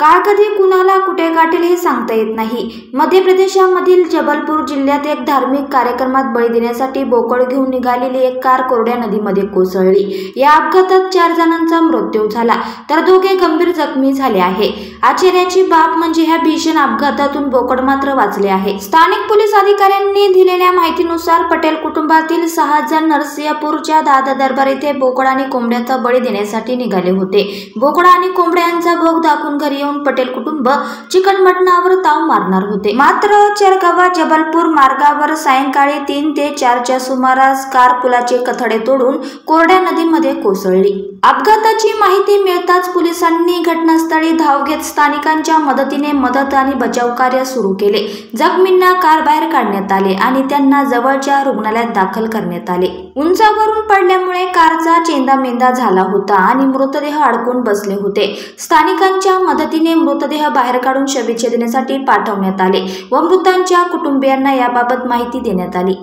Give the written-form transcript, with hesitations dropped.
काळ कधी कुणाला कुठे गाठेल हे सांगता येत नाही। मध्य प्रदेशामधील जबलपूर जिल्ह्यात एक धार्मिक कार्यक्रमात बळी देण्यासाठी बोकड घेऊन निघालेली एक कार कोरड्या नदीमध्ये कोसळली। या अपघातात 4 जणांचा मृत्यू झाला तर 2 गंभीर जखमी झाले आहे। आश्चर्याची बाब म्हणजे ह्या भीषण अपघातातून बोकड मात्र वाचले आहे। स्थानिक पोलीस अधिकाऱ्यांनी दिलेल्या माहितीनुसार पटेल कुटुंबातील 6 जण नरसिंहपूरच्या दादा दरबार येथे बोकड आणि कोंबड्याचा बळी देण्यासाठी निघाले होते। बोकड आणि कोंबड्यांचा भोग दाखवून घरी पटेल कुटुंब चिकन मटणावर ताव मारणार होते। मात्र चरगावा जबलपूर मार्गावर सायंकाळी 3 ते 4 च्या सुमारास कार पुलाचे कथडे तोडून कोरड्या नदीमध्ये कोसळली। अपघाताची माहिती मिळताच पोलिसांनी घटनास्थळी धाव घेत स्थानिकांच्या मदतीने मदत आणि बचाव कार्य सुरू केले। जखमींना कार बाहेर काढण्यात आले आणि त्यांना जवळच्या रुग्णालयात दाखल करण्यात आले। उंचावरून पडल्यामुळे कारचा चेंदामेंदा झाला होता आणि मृतदेह अडकून बसले होते। स्थानिकांच्या मदतीने मृतदेह बाहेर काढून शवविच्छेदनासाठी पाठवण्यात आले व मृतांच्या कुटुंबियांना याबाबत माहिती देण्यात आली।